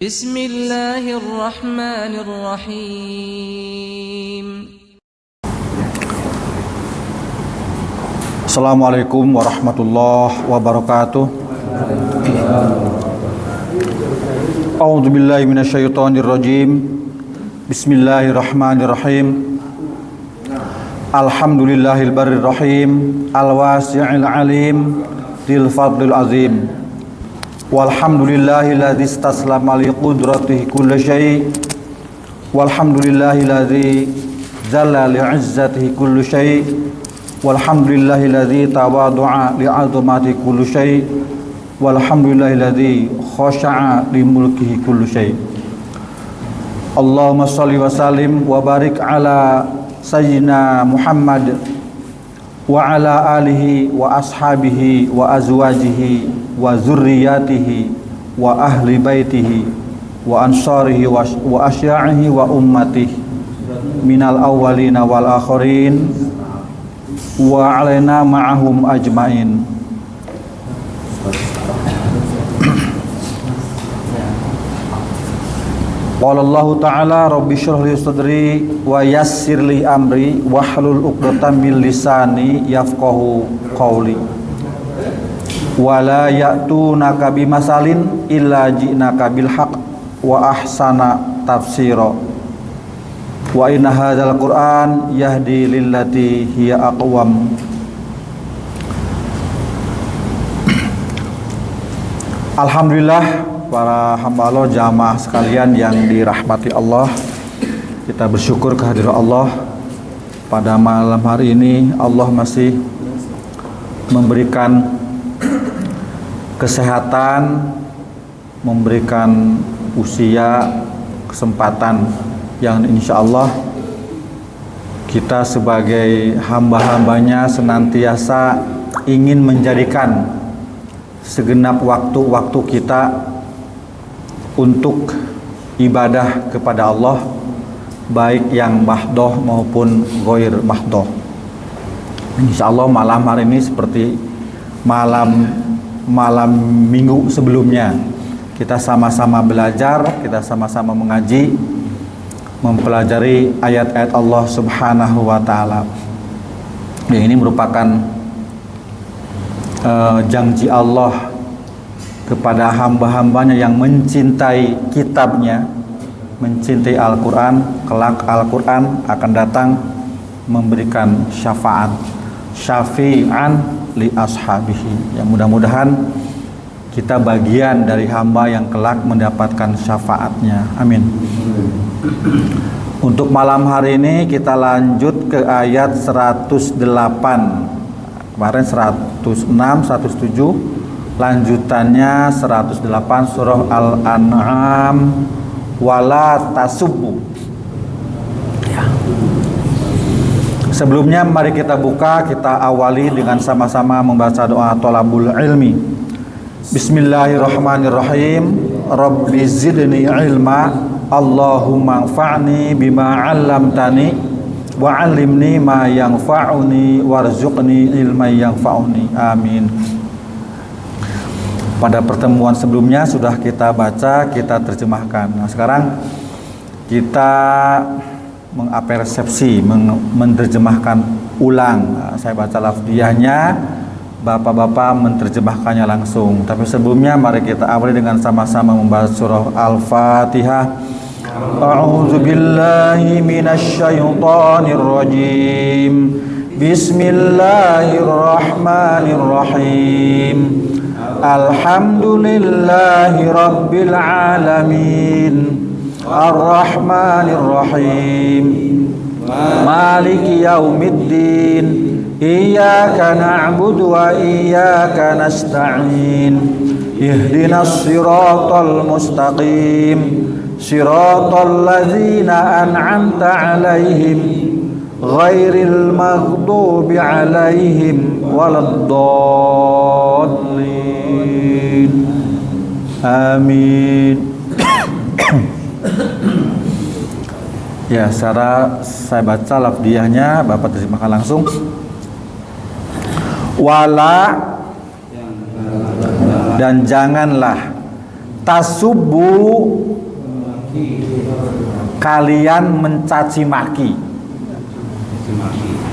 Bismillahirrahmanirrahim. Assalamualaikum warahmatullahi wabarakatuh. A'udzubillahi minasyaitonirrajim. Bismillahirrahmanirrahim. Alhamdulillahil barrir rahim, al-wasi'il alim, dil fadlil azim. Walhamdulillahilladzi istaslama li qudratihi kulli syai'. Walhamdulillahilladzi zalla li 'izzatihi kulli syai'. Walhamdulillahilladzi tawadu'a li 'azamati kulli syai'. Walhamdulillahilladzi khasha'a li mulkihi kulli syai'. Allahumma shalli wa sallim wa barik ala sayyidina Muhammad wa ala alihi wa ashabihi wa azwajihi wa zurriyatihi wa ahli baitihi wa ansarihi wa asya'ihi wa ummatihi minal awwalina wal akhirin wa alaina ma'ahum ajmain. Qala Allah Ta'ala rabbi shrah li sadri wa yassir li amri wahlul 'uqdatam min lisani yafqahu qawli wala ya'tunaka bimasalin illa ji'naka bil haqq wa ahsana tafsira wa inna hadzal qur'an yahdi lillati hiya aqwam. Alhamdulillah para hamba Allah, jamaah sekalian yang dirahmati Allah, kita bersyukur kehadiran Allah. Pada malam hari ini Allah masih memberikan kesehatan, memberikan usia, kesempatan yang insya Allah kita sebagai hamba-hambanya senantiasa ingin menjadikan segenap waktu-waktu kita untuk ibadah kepada Allah, baik yang mahdoh maupun ghair mahdoh. Insya Allah malam hari ini seperti malam minggu sebelumnya, kita sama-sama belajar, kita sama-sama mengaji, mempelajari ayat-ayat Allah Subhanahu wa Ta'ala. Ini merupakan janji Allah kepada hamba-hambanya yang mencintai kitabnya, mencintai Al-Quran. Kelak Al-Quran akan datang memberikan syafaat, syafi'an li ashabihi. Yang mudah-mudahan kita bagian dari hamba yang kelak mendapatkan syafaatnya. Amin. Untuk malam hari ini kita lanjut ke ayat 108. Kemarin 106, 107, lanjutannya 108 surah Al-An'am, wala tasubbu. Ya. Sebelumnya mari kita buka, kita awali dengan sama-sama membaca doa thalabul ilmi. Bismillahirrahmanirrahim. Rabbi zidni ilma, Allahumma anfa'ni bima 'allamtani wa 'allimni ma yanfa'uni warzuqni ilman yanfa'uni. Amin. Pada pertemuan sebelumnya sudah kita baca, kita terjemahkan. Nah, sekarang kita mengapersepsi, menerjemahkan ulang. Nah, saya baca lafdiyahnya, bapak-bapak menerjemahkannya langsung. Tapi sebelumnya mari kita awali dengan sama-sama membaca surah Al-Fatihah. A'udzu billahi minasy syaithanir rajim. Bismillahirrahmanirrahim. Alhamdulillahi rabbil alamin, arrahmanir rahim, maliki yaumiddin, iyyaka na'budu wa iyyaka nasta'in, ihdinas siratal mustaqim, siratal ladzina an'amta 'alaihim, ghairil maghdubi 'alaihim waladdallin. Amin. Ya, secara saya baca lafdiyahnya, Bapak terjemahkan langsung. Wala, dan janganlah tasubbu kalian mencaci maki.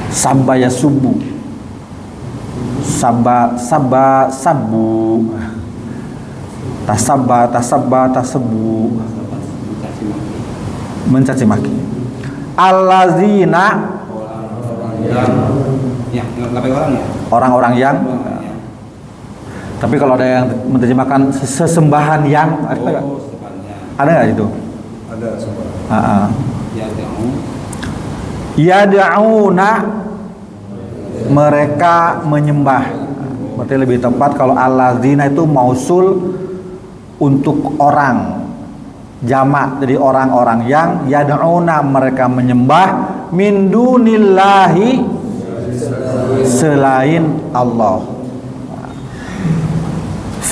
Sabba yasubbu. Sabbu. Tasabba tasabbu. Mencaci maki. Allazina, orang-orang yang. Tapi kalau ada yang menerjemahkan sesembahan yang, ada nggak itu? Ada. Yad'una, mereka menyembah. Berarti lebih tepat kalau allazina itu mausul untuk orang, jamak, jadi orang-orang yang yad'una, mereka menyembah min dunillahi, selain Allah.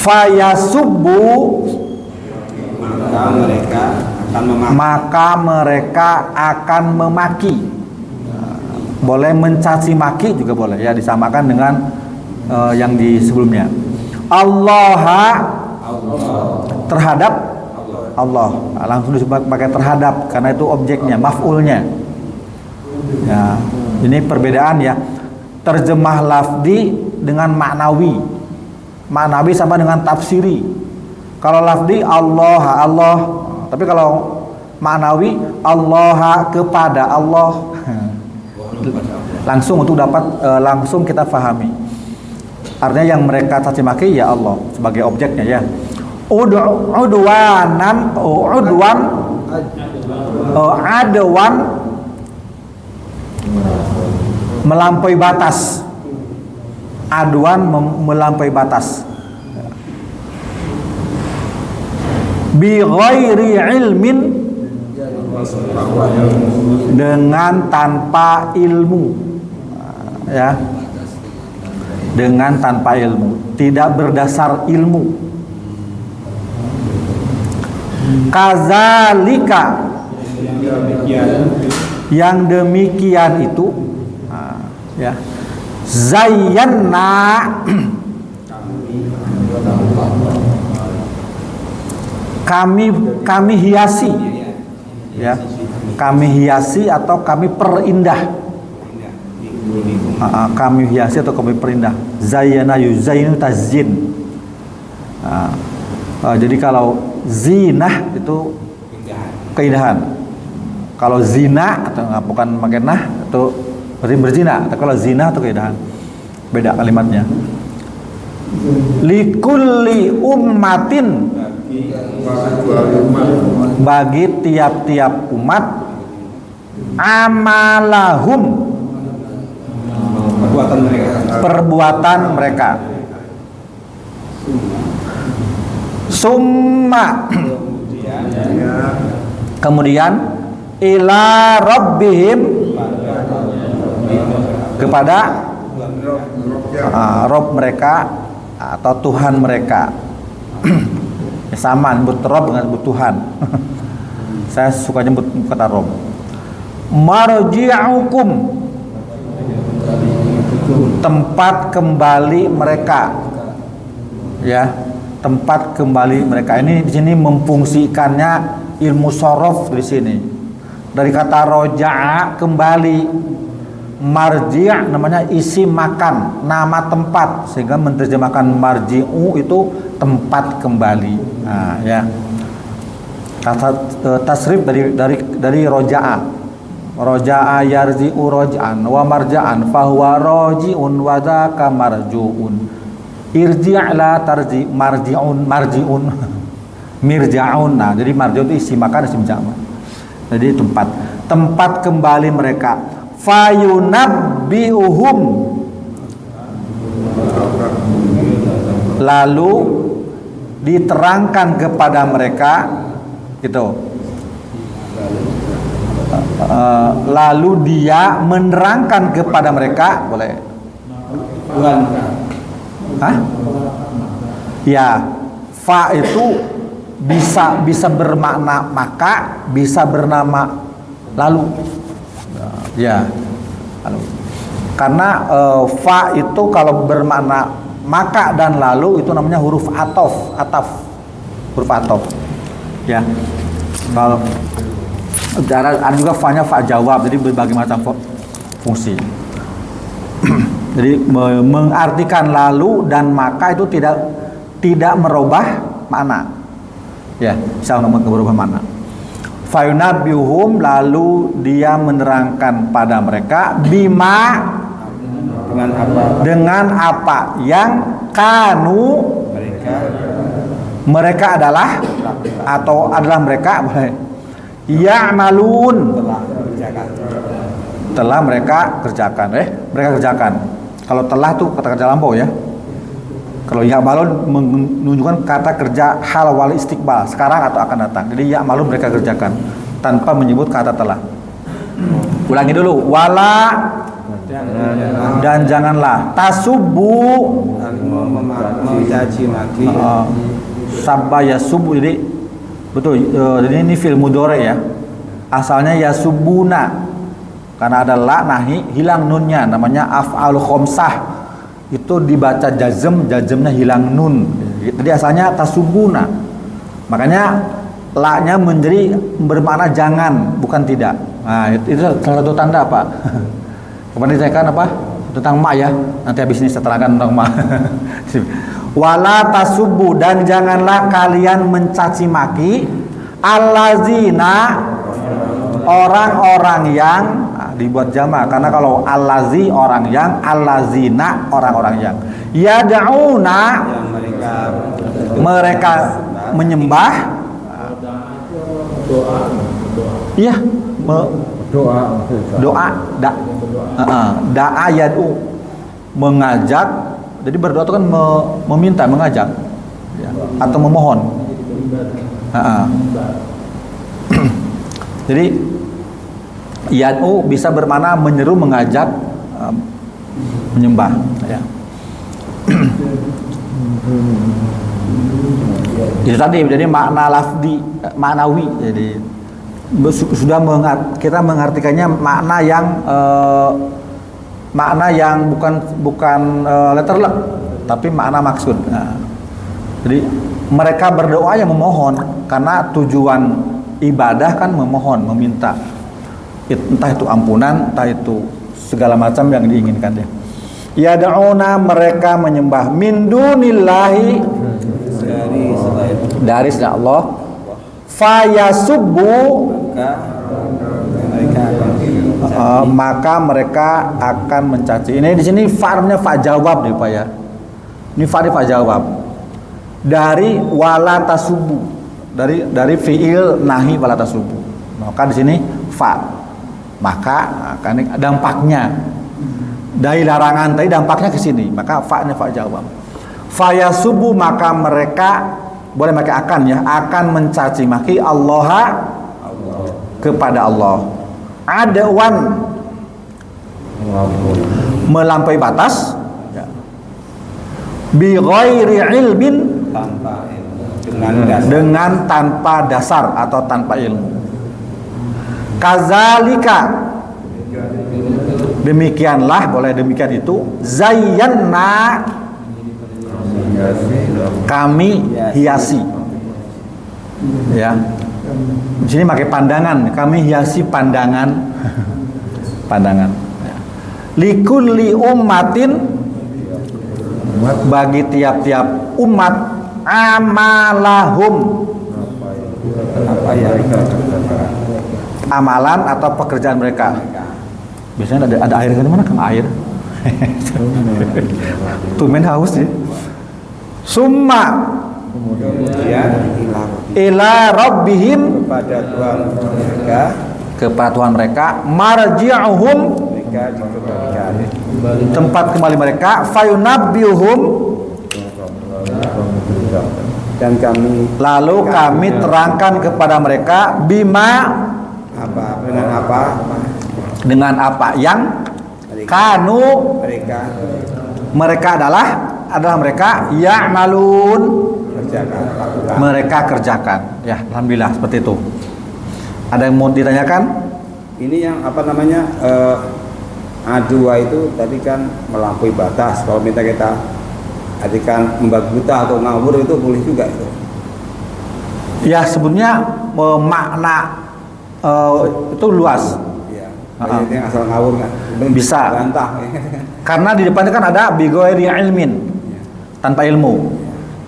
Fayasubbu, maka mereka akan memaki. Boleh mencaci maki juga boleh ya, disamakan dengan yang di sebelumnya. Allah, terhadap Allah, langsung dipakai terhadap karena itu objeknya, maf'ulnya. Ya, ini perbedaan ya. Terjemah lafdi dengan maknawi. Maknawi sama dengan tafsiri. Kalau lafdi Allah, tapi kalau maknawi Allah, kepada Allah. Langsung untuk dapat langsung kita fahami. Artinya yang mereka caci maki ya Allah sebagai objeknya ya. Udwan, melampaui batas. Adwan, melampaui batas. Bi ghairi ilmin, dengan tanpa ilmu. Ya. Dengan tanpa ilmu, tidak berdasar ilmu. Kazalika, yang demikian itu ya. Zayyana, kami hiasi ya, kami hiasi atau kami perindah. Kami hiasi atau kami perindah. Zayyana yuzayyinu tazyin. Jadi kalau zinah itu keindahan. Kalau zina atau bukan makenah itu berarti berzina. Atau kalau zina atau keindahan, beda kalimatnya. Likulli ummatin, bagi tiap-tiap umat, amalahum, perbuatan mereka. Summa, kemudian ila rabbihim, kepada Rob mereka atau Tuhan mereka. Ya, sama nyebut Rob dengan nyebut Tuhan. Saya suka nyebut kata Rob. Marji'ukum, tempat kembali mereka. Ya, tempat kembali mereka. Ini di sini memfungsikannya ilmu sorof di sini. Dari kata roja'a, kembali. Marji' namanya isi makan, nama tempat, sehingga menerjemahkan marji'u itu tempat kembali. Nah, ya. Kata tasrif dari roja'a. Roja'a yarji'u roja'an wa marja'an fahuwa roji'un wa dzaka marju'un. Irji'la tarji marji'un mirja'un. Nah, jadi marji'un itu isi makan, isi jamak. Jadi tempat kembali mereka. Fayunabbi'uhum, lalu diterangkan kepada mereka gitu. Lalu dia menerangkan kepada mereka, boleh? Hah? Ya, fa itu bisa bermakna maka, bisa bernama lalu. Ya, karena fa itu kalau bermakna maka dan lalu itu namanya huruf ataf, huruf ataf. Ya, kalau Ada juga fa-nya fa jawab, jadi berbagai macam fungsi. Jadi mengartikan lalu dan maka itu tidak merubah makna. Ya, bisa merubah makna. Fayunabbiuhum, lalu dia menerangkan pada mereka bima, dengan apa yang kanu mereka adalah atau adalah mereka ya'malun, telah mereka kerjakan. Mereka kerjakan. Kalau telah tuh kata kerja lampau ya. Kalau ya'malun menunjukkan kata kerja hal wal istiqbal, sekarang atau akan datang. Jadi ya'malun mereka kerjakan tanpa menyebut kata telah. Ulangi dulu. Wala dan janganlah tasubbu mencaci maki. Sabba yasubbu, jadi betul. Jadi ini fi'il mudhari ya. Asalnya yasubuna. Karena ada la nahi, hilang nunnya, namanya af'al khamsah. Itu dibaca jazmnya hilang nun. Jadi asalnya tasubuna. Makanya la-nya menjadi bermakna jangan, bukan tidak. Nah, itu salah satu tanda apa? Kemarin ditanyakan apa? Tentang ma ya. Nanti habis ini saya terangkan tentang ma. Wala tasubbu, dan janganlah kalian mencaci maki allazina, orang-orang yang dibuat jamak, karena kalau allazi orang yang, allazina orang-orang yang yad'una mereka menyembah, iya doa da'a yad'u, mengajak. Jadi berdoa itu kan meminta, mengajak ya, atau memohon. Jadi yad'u bisa bermakna menyeru, mengajak, menyembah ya. Itu tadi, jadi makna lafdi, maknawi. Jadi sudah kita mengartikannya makna yang bukan letter luck, tapi makna maksud. Nah, jadi mereka berdoa yang memohon, karena tujuan ibadah kan memohon, meminta. Entah itu ampunan, entah itu segala macam yang diinginkan dia. Yad'una, mereka menyembah min dunillahi, dari selain Allah. Fayasubbu, maka mereka akan mencaci. Ini di sini fa-nya fa jawab nih Pak ya. Ini fa jawab. Dari wala tasubbu. Dari fiil nahi wala tasubbu. Maka di sini fa. Maka akan dampaknya dari larangan tadi, dampaknya ke sini, maka fa-nya fa jawab. Fayasubbu, maka mereka mereka akan mencaci maki Allah, kepada Allah, adwan, melampaui batas, bi ghairi ilmin, dengan tanpa dasar atau tanpa ilmu. Kazalika, demikianlah, boleh demikian itu, zayyanna, kami hiasi ya. Di sini pakai pandangan, kami hiasi pandangan ya. Likulli ummatin, bagi tiap-tiap umat, amalahum, amalan atau pekerjaan mereka. Biasanya ada air kan, mana Kang air? Tumen haus ya. Summa, ila rabbihim, kepada Tuhan mereka, marji'uhum, tempat kembali mereka, fayunabbiuhum, dan lalu kami terangkan kepada mereka, bima, dengan apa yang kanu, mereka adalah mereka ya'malun, mereka kerjakan ya. Alhamdulillah, seperti itu. Ada yang mau ditanyakan? Ini yang A2 itu tadi kan melampaui batas. Kalau minta kita artikan membagi buta atau ngawur, itu boleh juga itu. Ya, sebenarnya makna itu luas. Iya. Banyak yang asal ngawur kan. Bisa. Bantah. Karena di depannya kan ada bighairi ilmin, tanpa ilmu.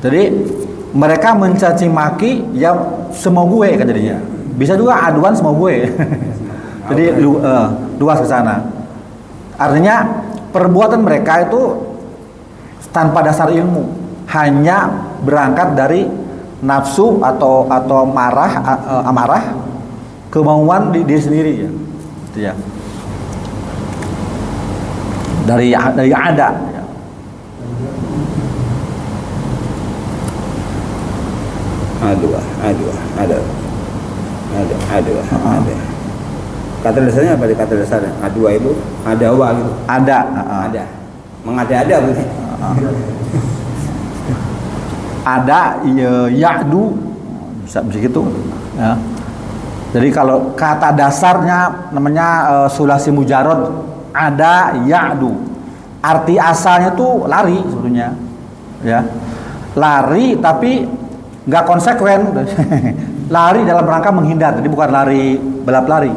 Jadi mereka mencaci maki yang semau gue kan jadinya. Bisa juga aduan semau gue. Jadi luas ke sana. Artinya perbuatan mereka itu tanpa dasar ilmu, hanya berangkat dari nafsu atau amarah, kemauan di diri sendiri ya. Itu ya. Dari ada ya. Ada. Kata dasarnya apa? Kata dasarnya adua itu ada wa gitu. Ada. Ada. Mengada-ada berarti. Ada ya'du bisa gitu ya. Jadi kalau kata dasarnya namanya sulasi mujarad, ada ya'du. Arti asalnya tuh lari sebetulnya. Ya. Lari tapi nggak konsekuen. Lari dalam rangka menghindar. Jadi bukan lari balap lari.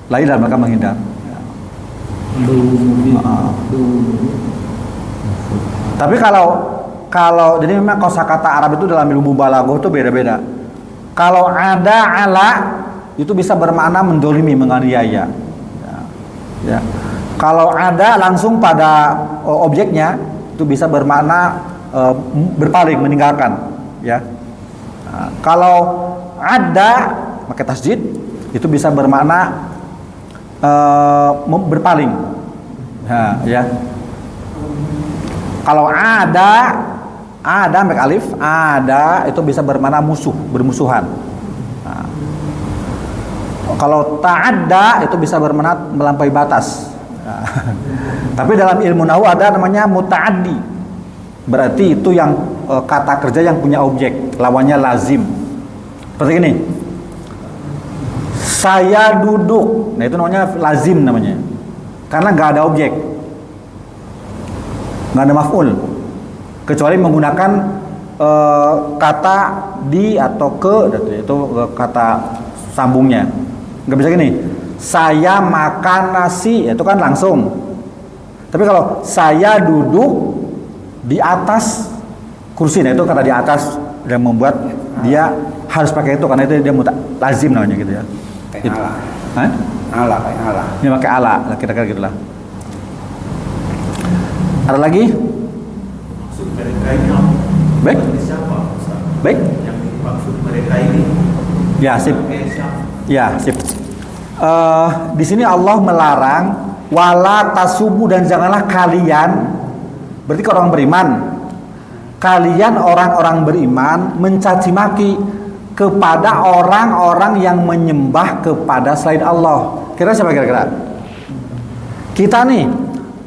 Lari dalam rangka menghindar. Tapi kalau jadi memang kosakata Arab itu dalam ilmu balaghah itu beda-beda. Kalau ada ala itu bisa bermakna mendolimi, menganiaya. Ya. Kalau ada langsung pada objeknya itu bisa bermakna berpaling, meninggalkan. Ya. Kalau ada pakai tasjid itu bisa bermakna berpaling. Nah, ya. Kalau ada mek alif, ada itu bisa bermakna musuh, bermusuhan. Nah. Kalau ta'adda itu bisa bermakna melampaui batas. Nah. Tapi dalam ilmu nahwu ada namanya muta'addi. Berarti itu yang kata kerja yang punya objek, lawannya lazim. Seperti ini. Saya duduk. Nah, itu namanya lazim namanya. Karena nggak ada objek. Nggak ada maf'ul. Kecuali menggunakan kata di atau ke, itu kata sambungnya. Nggak bisa gini. Saya makan nasi, itu kan langsung. Tapi kalau saya duduk di atas kursi, nah itu kata di atas yang membuat dia harus pakai itu karena itu dia lazim namanya gitu ya. Kayak ala. Hah? Ala kayak ala. Ini pakai ala, kira-kira gitulah. Ada lagi? Maksud mereka ini Baik. siapa? Baik. Yang maksud mereka ini Ya, sip. siapa? Ya, sip. Di sini Allah melarang wala tasubu, dan janganlah kalian, berarti ke orang beriman, kalian orang-orang beriman mencaci maki kepada orang-orang yang menyembah kepada selain Allah. Kira siapa kira-kira? Kita nih,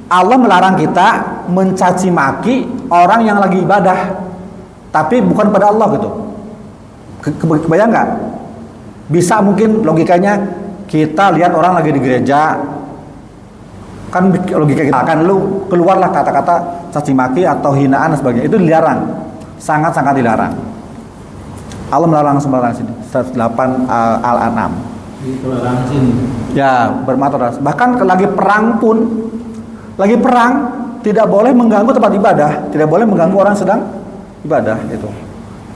Allah melarang kita mencaci maki orang yang lagi ibadah, tapi bukan pada Allah gitu. Kebayang nggak? Bisa mungkin logikanya kita lihat orang lagi di gereja, kan logika kita kan lu keluarlah kata-kata caci maki atau hinaan dan sebagainya, itu dilarang, sangat-sangat dilarang. Allah melarang sembarang sini 108 Al-An'am. Itu larang sini. Ya, bermateras. Bahkan lagi perang pun, lagi perang tidak boleh mengganggu tempat ibadah, tidak boleh mengganggu orang sedang ibadah itu.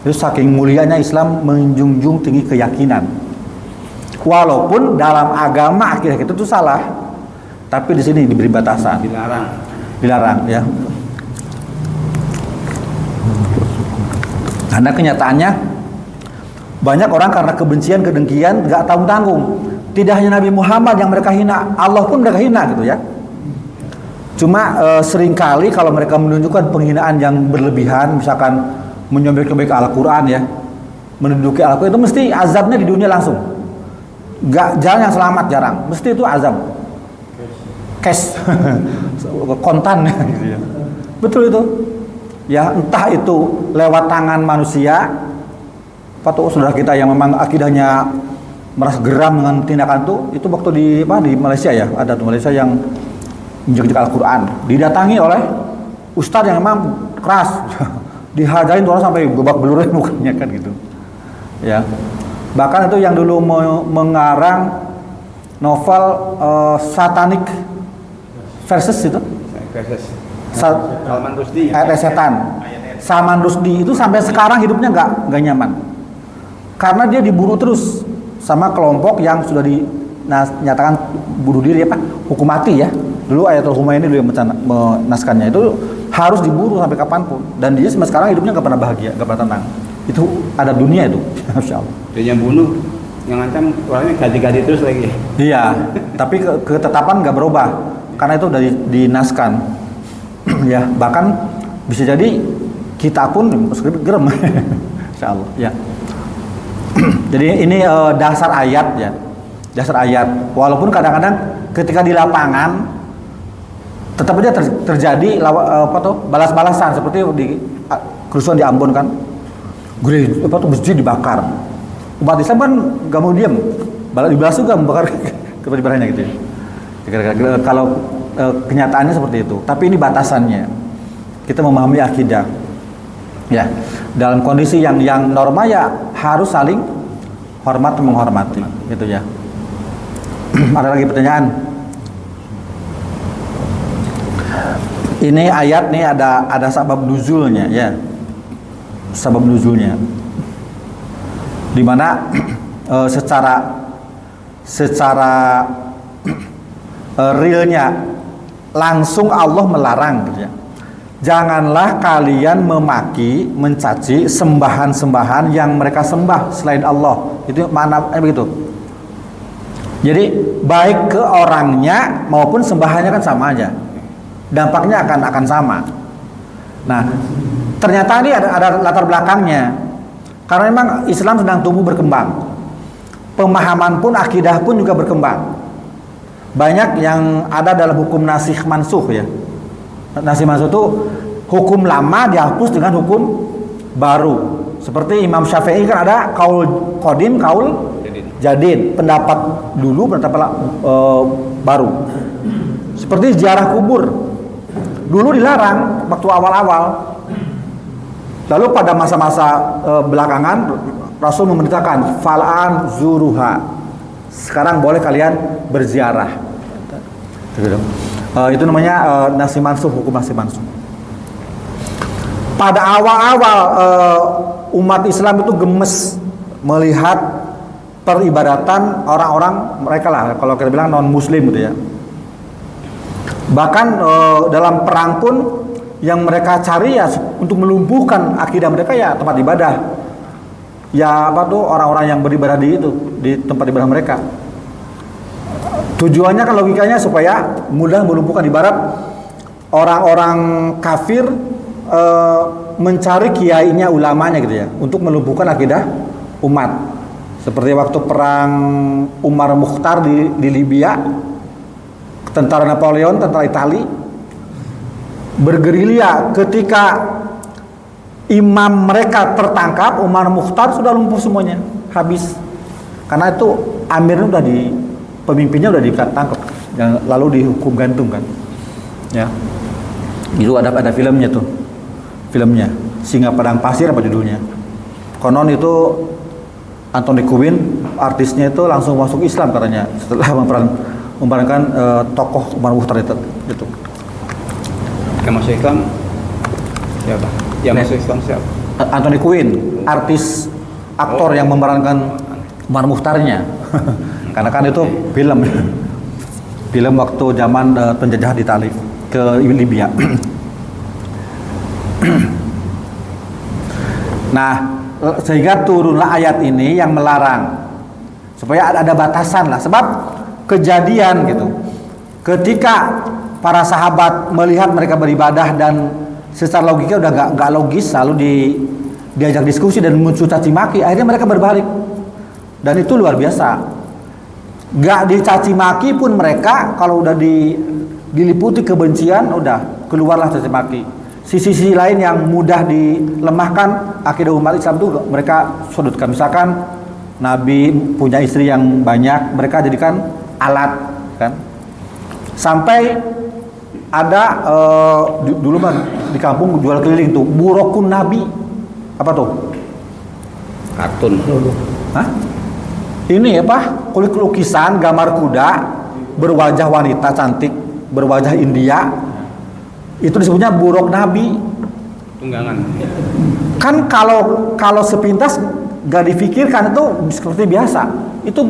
Itu saking mulianya Islam menjunjung tinggi keyakinan. Walaupun dalam agama akidah itu tuh salah, tapi di sini diberi batasan. Dilarang ya. Karena kenyataannya banyak orang karena kebencian, kedengkian nggak tanggung-tanggung. Tidak hanya Nabi Muhammad yang mereka hina, Allah pun mereka hina gitu ya. Cuma seringkali kalau mereka menunjukkan penghinaan yang berlebihan, misalkan menyobek-nyobek Al-Quran ya, menduduki Al-Quran, itu mesti azabnya di dunia langsung. Gak jalan yang selamat, jarang. Mesti itu azab. Cash. Kontan gitu ya. Betul itu. Ya, entah itu lewat tangan manusia atau saudara kita yang memang akidahnya merasa geram dengan tindakan itu waktu di Malaysia ya, ada tuh Malaysia yang injek-injek Al-Quran, didatangi oleh ustadz yang memang keras, dihajarin tuh orang sampai babak belur mukanya kan gitu. Ya. Bahkan itu yang dulu mengarang novel Satanic Versus itu. Versus Sa- Salman Rushdie. Ayat setan. Salman Rushdie itu sampai sekarang hidupnya nggak nyaman. Karena dia diburu terus sama kelompok yang sudah dinyatakan bunuh diri apa? Hukum mati ya. Dulu Ayatul Khumaini dulu yang menaskannya itu harus diburu sampai kapanpun. Dan dia sampai sekarang hidupnya nggak pernah bahagia, nggak pernah tenang. Itu ada dunia itu, Masya Allah. Dia yang bunuh, yang ngancam orangnya ganti-ganti terus lagi. Iya, tapi ketetapan nggak berubah karena itu udah dinaskan. Ya, bahkan bisa jadi kita pun gerem. Insya Allah. Ya. Jadi ini dasar ayat ya, dasar ayat. Walaupun kadang-kadang ketika di lapangan tetap aja terjadi balas-balasan seperti di kerusuhan di Ambon kan, masjid dibakar. Umat Islam kan gak mau diam, dibalas juga membakar kepada gitu. Kalau kenyataannya seperti itu, tapi ini batasannya. Kita memahami akidah. Ya, dalam kondisi yang normal ya harus saling hormat menghormati, gitu ya. Ada lagi pertanyaan? Ini ayat nih ada sabab nuzulnya ya. Sabab nuzulnya. Di mana secara realnya langsung Allah melarang gitu ya. Janganlah kalian memaki, mencaci sembahan-sembahan yang mereka sembah selain Allah. Itu maknanya begitu. Jadi baik ke orangnya maupun sembahannya kan sama aja. Dampaknya akan sama. Nah, ternyata ini ada latar belakangnya. Karena memang Islam sedang tumbuh berkembang. Pemahaman pun, akidah pun juga berkembang. Banyak yang ada dalam hukum nasikh mansukh ya. Nasikh mansukh itu hukum lama dihapus dengan hukum baru. Seperti Imam Syafi'i kan ada kaul qadim, kaul jadid, pendapat dulu, pendapat baru. Seperti ziarah kubur. Dulu dilarang waktu awal-awal. Lalu pada masa-masa belakangan Rasul memerintahkan fal'an zuruha. Sekarang boleh kalian berziarah. Itu namanya nasikh mansukh, hukum nasikh mansukh. Pada awal-awal umat Islam itu gemes melihat peribadatan orang-orang mereka lah, kalau kita bilang non muslim gitu ya. Bahkan dalam perang pun yang mereka cari ya untuk melumpuhkan akidah mereka ya tempat ibadah. Ya apa tuh orang-orang yang beribadah di tempat ibadah mereka. Tujuannya kan logikanya supaya mudah melumpuhkan, ibarat orang-orang kafir mencari kiainya, ulamanya gitu ya, untuk melumpuhkan akidah umat. Seperti waktu perang Umar Mukhtar di Libya, tentara Napoleon, tentara Itali bergerilya. Ketika imam mereka tertangkap, Umar Mukhtar sudah lumpuh semuanya, habis. Karena itu amirnya udah pemimpinnya udah ditangkap, lalu dihukum gantung kan. Ya. Itu ada filmnya tuh. Filmnya Singa Padang Pasir apa judulnya. Konon itu Anthony Quinn, artisnya itu langsung masuk Islam katanya setelah memerankan tokoh Umar Mukhtar itu. Gitu. Yang masuk Islam siapa? Yang masuk Islam siapa? Anthony Quinn, artis aktor yang memerankan Umar Mukhtarnya. Karena kan itu film waktu zaman penjajahan Italia ke Libya. Nah, sehingga turunlah ayat ini yang melarang supaya ada batasan lah, sebab kejadian gitu. Ketika para sahabat melihat mereka beribadah dan secara logika udah gak logis, lalu diajak diskusi dan muncul caci maki, akhirnya mereka berbalik. Dan itu luar biasa. Gak dicaci maki pun mereka kalau udah diliputi kebencian, udah keluarlah caci maki. Sisi-sisi lain yang mudah dilemahkan akidah umat Islam itu mereka sudutkan. Misalkan Nabi punya istri yang banyak, mereka jadikan alat kan. Sampai ada dulu mah di kampung jual keliling tuh burukun Nabi. Apa tuh? Kartun. Hah? ini apa? Kulit lukisan gambar kuda berwajah wanita cantik, berwajah India. Itu disebutnya buruk Nabi. Tunggangan. Kan kalau sepintas gak difikirkan itu seperti biasa. Itu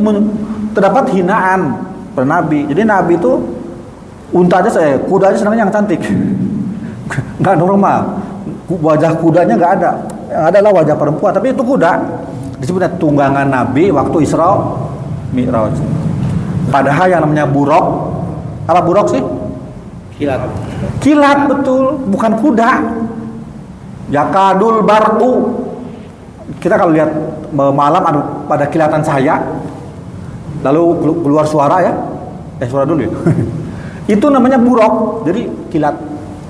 terdapat hinaan pada Nabi. Jadi Nabi itu unta aja kuda aja senangnya yang cantik. Nggak normal. Wajah kudanya nggak ada. Yang ada adalah wajah perempuan. Tapi itu kuda. Disebutnya tunggangan Nabi waktu Isra Mi'raj. Padahal yang namanya buruk, apa buruk sih? Kilat. Kilat betul, bukan kuda. Yakadul barqu. Kita kalau lihat malam pada kilatan cahaya, lalu keluar suara ya. Suara dulu ya. Itu namanya buruk. Jadi kilat.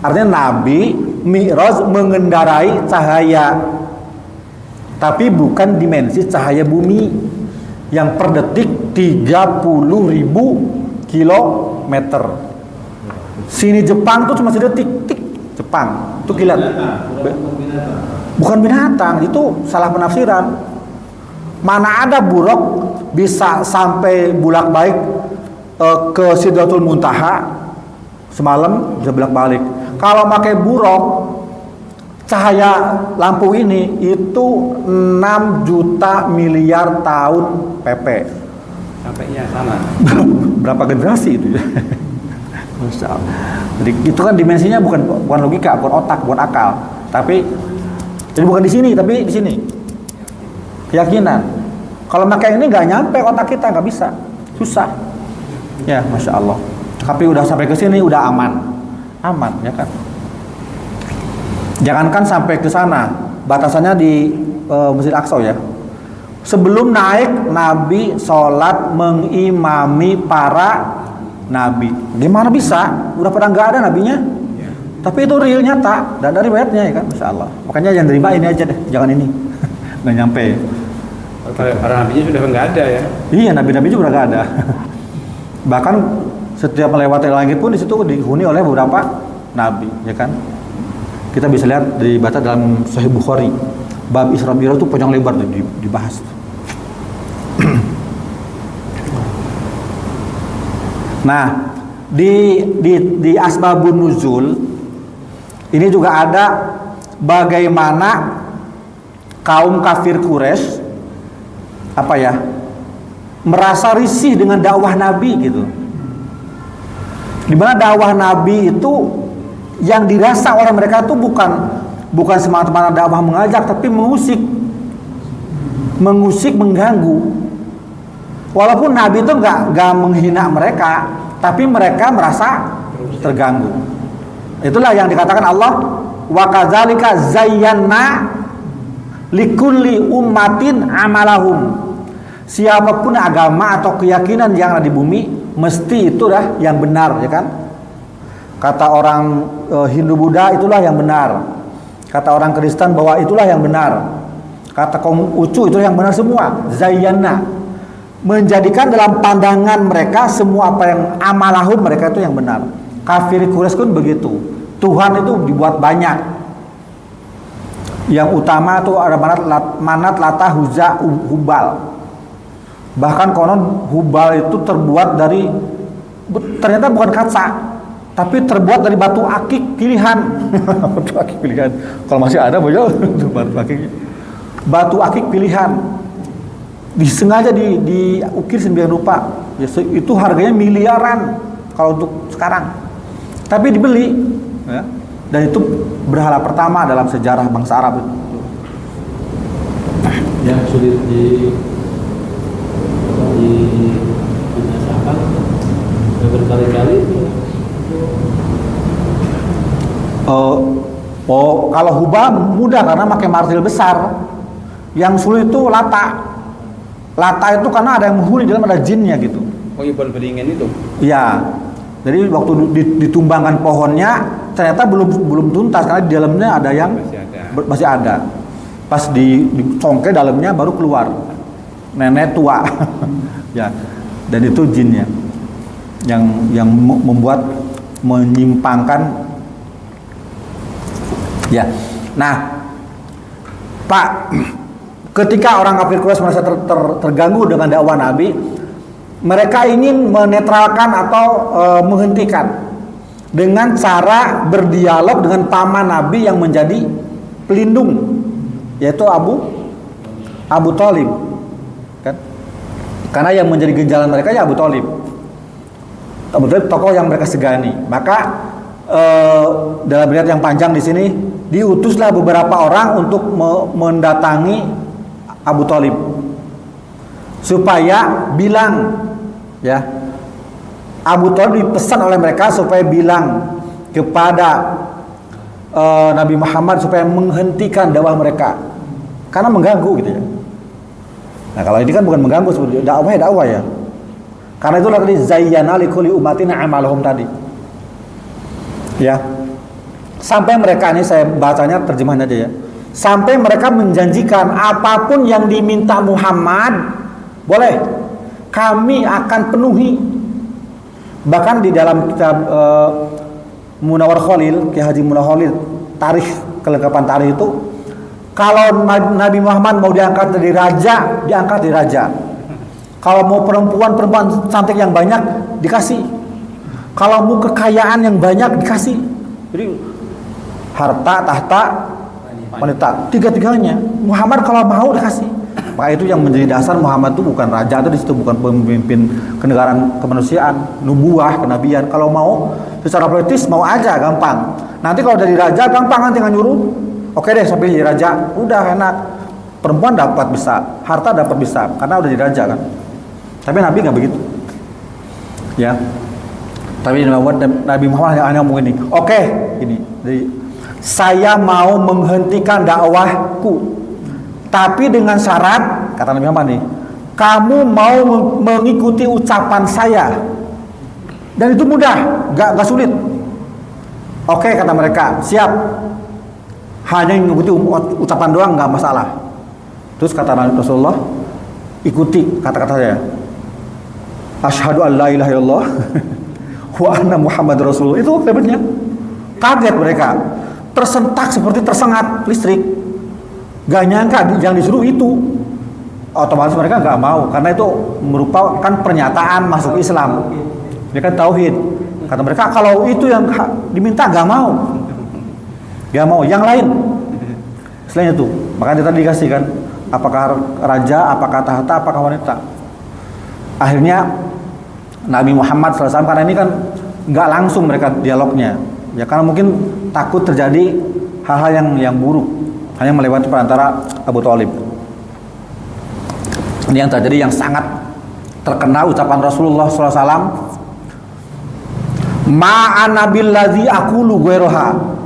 Artinya Nabi Mi'raj mengendarai cahaya. Tapi bukan dimensi cahaya bumi yang per detik 30.000 kilometer. Sini Jepang tuh cuma sedetik, tik Jepang. Itu kilat. Bukan binatang, itu salah penafsiran. Mana ada buruk bisa sampai bolak-balik ke Sidratul Muntaha semalam bisa bolak-balik. Kalau pakai buruk cahaya lampu ini itu 6 juta miliar tahun PP. Sampainya sana. Berapa generasi itu ya? Masya Allah. Jadi itu kan dimensinya bukan logika, bukan otak, bukan akal. Tapi jadi bukan di sini, tapi di sini. Keyakinan. Kalau pakai ini nggak nyampe otak kita, nggak bisa, susah. Ya, Masya Allah. Tapi udah sampai ke sini udah aman, ya kan? Jangankan sampai ke sana, batasannya di Masjid Aqsa ya. Sebelum naik, Nabi sholat mengimami para nabi. Gimana bisa? Udah pada nggak ada nabinya. Tapi itu real nyata dan dari riwayatnya ya kan, Masya Allah. Makanya yang terima ini aja deh, jangan ini. Nggak nyampe. Para nabinya sudah nggak ada ya. Iya, nabi-nabi juga nggak ada. Bahkan setiap melewati langit pun di situ dihuni oleh beberapa nabi, ya kan? Kita bisa lihat dibaca dalam Sahih Bukhari. Bab Isra Mi'raj itu panjang lebar dibahas. Nah, di asbabun nuzul ini juga ada bagaimana kaum kafir Quraisy merasa risih dengan dakwah Nabi gitu. Dimana dakwah Nabi itu yang dirasa oleh mereka itu bukan semata-mata dakwah mengajak, tapi mengusik, mengganggu. Walaupun Nabi itu nggak menghina mereka, tapi mereka merasa terganggu. Itulah yang dikatakan Allah, wa kadzalika zayyana likulli ummatin amalahum. Siapapun agama atau keyakinan yang ada di bumi, mesti itulah yang benar, ya kan? Kata orang Hindu Buddha itulah yang benar. Kata orang Kristen bahwa itulah yang benar. Kata kaum Ucu itu yang benar semua. Zayyana, menjadikan dalam pandangan mereka semua apa yang amalahum mereka itu yang benar. Kafir Quraisy pun begitu. Tuhan itu dibuat banyak. Yang utama itu ada Manat, Lata, Huzza, Hubal. Bahkan konon Hubal itu terbuat dari, ternyata bukan kaca, tapi terbuat dari batu akik pilihan. Batu akik pilihan. Kalau masih ada baju batu akik. Batu akik pilihan. Disengaja diukir sembilan rupa. Ya, itu harganya miliaran kalau untuk sekarang. Tapi dibeli, ya. Dan itu berhala pertama dalam sejarah bangsa Arab itu. Yang sulit dirasakan berkali-kali itu. Kalau Hubal mudah karena pakai martil besar. Yang sulit itu Lata. Lata itu karena ada yang menghuni dalam, ada jinnya gitu. Oh iya, beringin itu. Iya. Jadi waktu ditumbangkan pohonnya ternyata belum tuntas karena di dalamnya ada yang masih ada. Pas dicongkel dalamnya baru keluar. Nenek tua. Ya. Dan itu jinnya yang membuat menyimpangkan. Ya. Nah, Pak, Ketika orang kafir Quraisy merasa terganggu dengan dakwah Nabi, mereka ingin menetralkan atau menghentikan dengan cara berdialog dengan paman Nabi yang menjadi pelindung, yaitu Abu Thalib, kan? Karena yang menjadi genjalan mereka ya Abu Thalib. Abu Thalib tokoh yang mereka segani. Maka dalam riwayat yang panjang di sini diutuslah beberapa orang untuk mendatangi Abu Thalib supaya bilang, ya, Abu Thalib dipesan oleh mereka supaya bilang kepada Nabi Muhammad supaya menghentikan dakwah mereka karena mengganggu gitu ya. Nah, kalau ini kan bukan mengganggu, seperti dakwah ya. Karena itulah tadi zayyana likulli ummatin amalahum tadi. Ya. Sampai mereka, ini saya bacanya terjemahan aja ya. Sampai mereka menjanjikan apapun yang diminta Muhammad boleh, kami akan penuhi. Bahkan di dalam kitab Munawwar Khalil, Ki Haji Munawwar Khalil, tarikh, kelengkapan tarikh itu, kalau Nabi Muhammad mau diangkat jadi raja, diangkat jadi raja. Kalau mau perempuan cantik yang banyak, dikasih. Kalau mau kekayaan yang banyak, dikasih. Jadi harta, tahta, wanita, tiga-tiganya. Muhammad kalau mau dikasih. Maka itu yang menjadi dasar Muhammad itu bukan raja, itu disitu bukan pemimpin kenegaraan kemanusiaan, nubuah, kenabian. Kalau mau secara politis mau aja gampang. Nanti kalau jadi raja gampang, nanti nyuruh. Oke deh sampai jadi raja, udah enak. Perempuan dapat bisa, harta dapat bisa, karena udah jadi raja kan. Tapi Nabi nggak begitu. Ya. Tapi Nabi Muhammad hanya ngomong ini. Oke, ini. Jadi saya mau menghentikan dakwahku. Tapi dengan syarat, kata Nabi Muhammad nih, kamu mau mengikuti ucapan saya. Dan itu mudah, gak sulit. Oke, kata mereka, siap. Hanya mengikuti ucapan doang, gak masalah. Terus kata Rasulullah, ikuti kata-kata saya. Asyhadu an la ilaha illallah wa anna Muhammad Rasulullah. Itu hebatnya. Kaget mereka. Tersentak seperti tersengat listrik. Gak nyangka yang disuruh itu. Otomatis mereka gak mau, karena itu merupakan pernyataan masuk Islam. Dia kan tauhid. Kata mereka kalau itu yang diminta gak mau. Gak mau, yang lain. Selain itu, makanya tadi dikasih kan, apakah raja, apakah tahta, apakah wanita. Akhirnya Nabi Muhammad SAW, karena ini kan gak langsung mereka dialognya. Ya karena mungkin takut terjadi hal-hal yang buruk, hanya melewati perantara Abu Thalib. Ini yang terjadi, yang sangat terkenal ucapan Rasulullah SAW. Ma'ana billadzi aqulu ghairuha.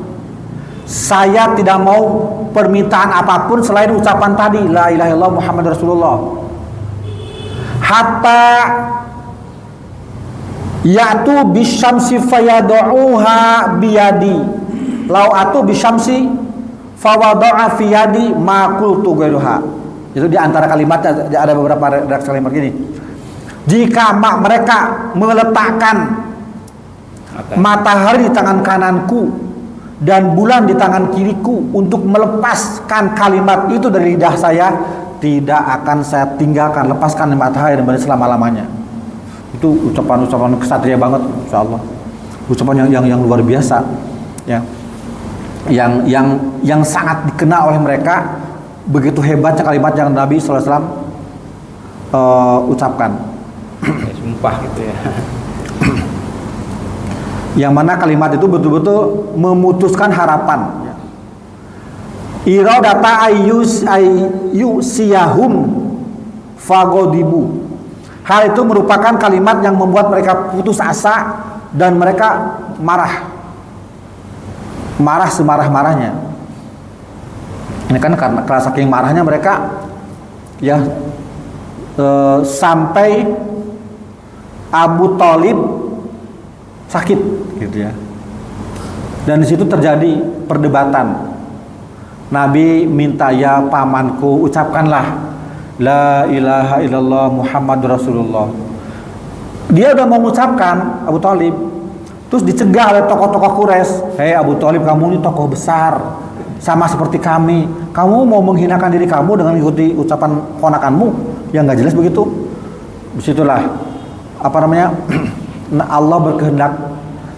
Saya tidak mau permintaan apapun selain ucapan tadi, la ilaha illallah Muhammad Rasulullah. Hatta ya'tu bisyamsi fayadu'uha biyadi. Lau atu bisyamsi fawadu'a fi yadi ma qultu ghairuha. Itu di antara kalimatnya ada beberapa redaksi kalimat gini. Jika mereka meletakkan matahari di tangan kananku dan bulan di tangan kiriku untuk melepaskan kalimat itu dari lidah saya, tidak akan saya tinggalkan, lepaskan matahari dan bulan selama-lamanya. Itu ucapan-ucapan kesatria banget, insyaallah. Ucapan yang luar biasa, ya. Yang sangat dikenal oleh mereka. Begitu hebatnya kalimat yang Nabi SAW ucapkan. Sumpah gitu ya. Yang mana kalimat itu betul-betul memutuskan harapan. Iradata ayyusiyahum fagodibu. Hal itu merupakan kalimat yang membuat mereka putus asa dan mereka marah semarah-marahnya. Ini kan karena saking marahnya mereka ya sampai Abu Thalib sakit gitu ya. Dan di situ terjadi perdebatan. Nabi minta, ya pamanku, ucapkanlah la ilaha illallah Muhammad Rasulullah. Dia udah mau mengucapkan, Abu Thalib, terus dicegah oleh tokoh-tokoh Quraisy. Hei Abu Thalib, kamu ini tokoh besar, sama seperti kami. Kamu mau menghinakan diri kamu dengan mengikuti ucapan ponakanmu yang nggak jelas begitu. Disitulah apa namanya Allah berkehendak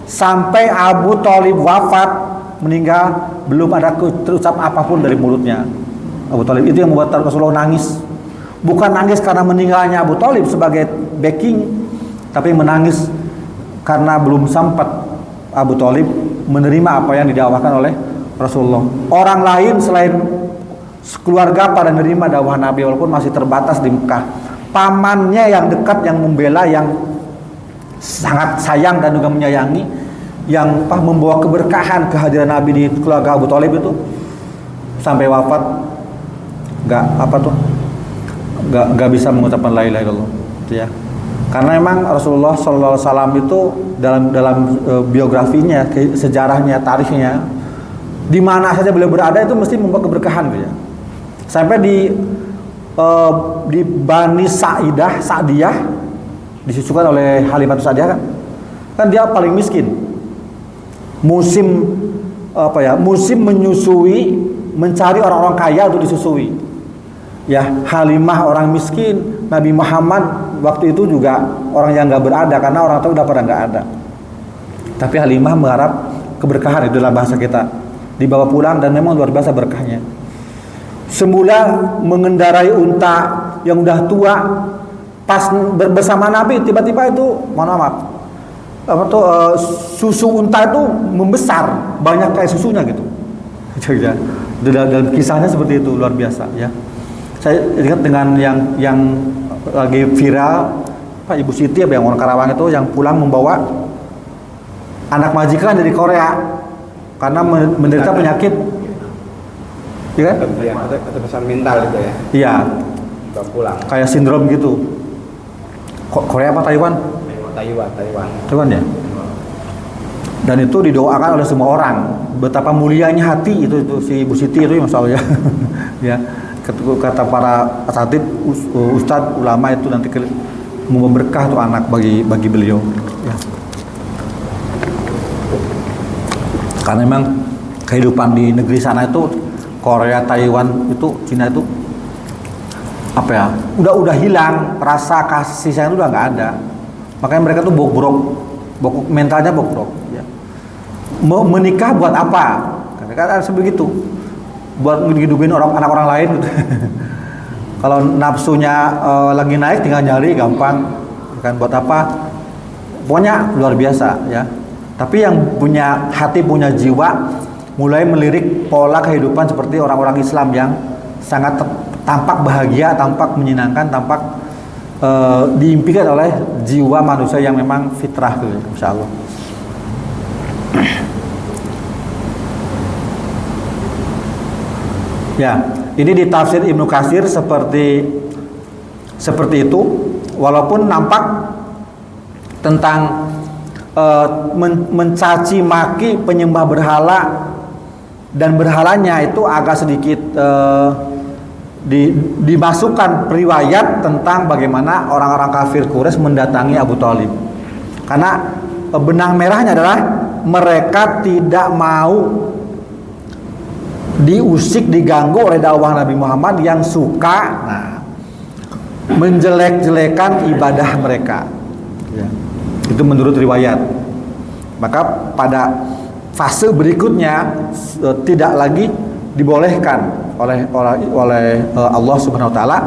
sampai Abu Thalib wafat meninggal belum ada terucap apapun dari mulutnya Abu Thalib. Itu yang membuat Rasulullah nangis. Bukan nangis karena meninggalnya Abu Thalib sebagai backing, tapi menangis karena belum sempat Abu Thalib menerima apa yang didakwakan oleh Rasulullah. Orang lain selain keluarga pada menerima dakwah Nabi walaupun masih terbatas di Mekah. Pamannya yang dekat yang membela, yang sangat sayang dan juga menyayangi, yang membawa keberkahan kehadiran Nabi di keluarga Abu Thalib itu sampai wafat nggak bisa mengucapkan la ilaha illallah, ya. Karena memang Rasulullah SAW itu dalam biografinya, sejarahnya, tarikhnya, di mana saja beliau berada itu mesti membawa keberkahan, gitu ya. Sampai di Bani Sa'diyah disusukan oleh Halimah Sa'diyah kan dia paling miskin. Musim menyusui, mencari orang-orang kaya untuk disusui. Ya, Halimah orang miskin, Nabi Muhammad waktu itu juga orang yang nggak berada karena orang tua udah pada nggak ada. Tapi Halimah mengharap keberkahan, itu dalam bahasa kita, dibawa pulang dan memang luar biasa berkahnya. Semula mengendarai unta yang udah tua, pas bersama Nabi tiba-tiba itu, mohon maaf, susu unta itu membesar, banyak kayak susunya gitu. Dalam kisahnya seperti itu, luar biasa, ya. Saya ingat dengan yang lagi viral, Pak Ibu Siti yang orang Karawang itu yang pulang membawa anak majikan dari Korea karena menderita penyakit, ya kan? Atau pesan mental gitu ya. Iya. Pulang. Kayak sindrom gitu. Korea apa Taiwan? Taiwan ya. Dan itu didoakan oleh semua orang. Betapa mulianya hati itu si Ibu Siti itu, Masya Allah, ya. Ya. Kata para asatid, ustadz, ulama itu nanti mau berkah tuh anak bagi beliau, ya. Karena memang kehidupan di negeri sana itu, Korea, Taiwan itu, Cina itu apa ya, udah hilang, rasa kasih sayang itu udah nggak ada. Makanya mereka tuh bokrok, mentalnya bokrok, ya. Menikah buat apa? Karena sebegitu, buat menghidupin anak orang lain gitu. Kalau nafsunya lagi naik tinggal nyari gampang, kan, buat apa? Pokoknya luar biasa, ya. Tapi yang punya hati, punya jiwa, mulai melirik pola kehidupan seperti orang-orang Islam yang sangat tampak bahagia, tampak menyenangkan, tampak diimpikan oleh jiwa manusia yang memang fitrah, gitu, insya Allah. Ya, ini di tafsir Ibnu Katsir seperti itu, walaupun nampak tentang mencaci maki penyembah berhala dan berhalanya itu agak sedikit dimasukkan riwayat tentang bagaimana orang-orang kafir Quraisy mendatangi Abu Thalib. Karena benang merahnya adalah mereka tidak mau diusik, diganggu oleh dakwah Nabi Muhammad yang suka menjelek-jelekan ibadah mereka, ya. Itu menurut riwayat. Maka pada fase berikutnya tidak lagi dibolehkan oleh Allah Subhanahu wa taala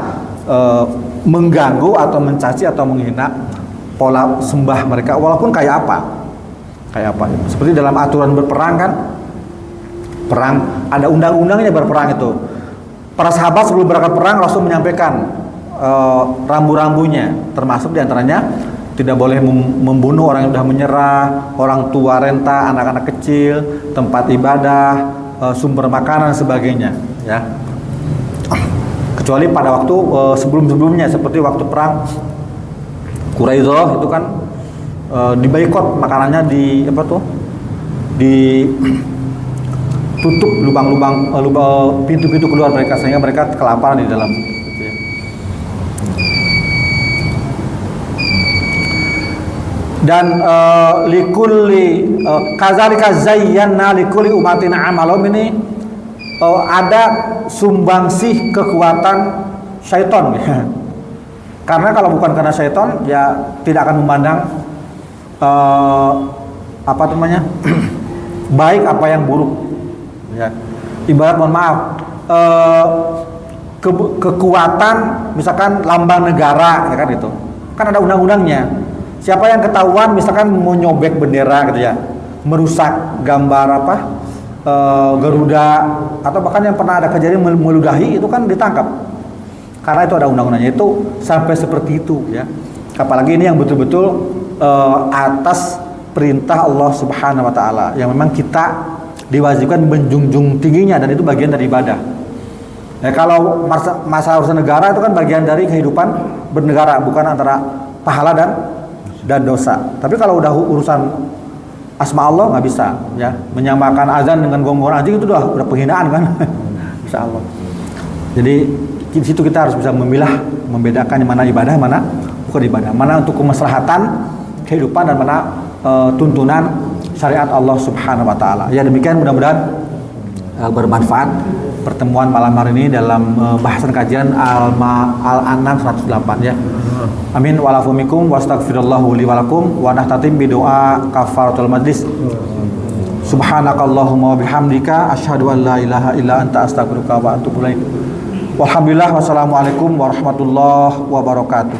mengganggu atau mencaci atau menghina pola sembah mereka, walaupun kayak apa. Seperti dalam aturan berperang kan, perang ada undang-undangnya berperang itu. Para sahabat sebelum berangkat perang langsung menyampaikan rambu-rambunya, termasuk diantaranya tidak boleh membunuh orang yang sudah menyerah, orang tua renta, anak-anak kecil, tempat ibadah, sumber makanan dan sebagainya, ya. Kecuali pada waktu sebelum-sebelumnya, seperti waktu perang Quraisyah itu kan diboikot makanannya, tutup lubang-lubang pintu-pintu keluar mereka sehingga mereka kelaparan di dalam, gitu ya. Dan likulli kadzalika zayyana likulli ummatin amalahum, ini ada sumbangsih kekuatan syaitan. Karena kalau bukan karena syaitan, ya tidak akan memandang apa namanya baik apa yang buruk. Ya. Ibarat mohon maaf, kekuatan misalkan lambang negara, ya kan itu, kan ada undang-undangnya. Siapa yang ketahuan misalkan mau nyobek bendera gitu ya, merusak gambar apa Garuda, atau bahkan yang pernah ada kejadian meludahi, itu kan ditangkap. Karena itu ada undang-undangnya, itu sampai seperti itu ya. Apalagi ini yang betul-betul atas perintah Allah Subhanahu wa taala, yang memang kita diwajibkan menjunjung tingginya, dan itu bagian dari ibadah. Ya, kalau masalah urusan negara itu kan bagian dari kehidupan bernegara, bukan antara pahala dan dosa. Tapi kalau udah urusan asma Allah nggak bisa ya, menyamakan azan dengan gonggongan anjing itu udah penghinaan kan. Insya Allah. Jadi di situ kita harus bisa memilah, membedakan yang mana ibadah, mana bukan ibadah, mana untuk kemaslahatan kehidupan dan mana tuntunan syariat Allah Subhanahu wa taala. Ya, demikian mudah-mudahan bermanfaat pertemuan malam hari ini dalam bahasan kajian Al-An'am 108 ya. Amin wa alafu minkum wa astaghfirullahu li wa lakum wa nahtatim bi doa kafaratul majlis. Subhanakallahumma wa bihamdika asyhadu an la ilaha illa anta astaghfiruka wa atubu ilaik. Walhamdulillah, wassalamualaikum warahmatullahi wabarakatuh.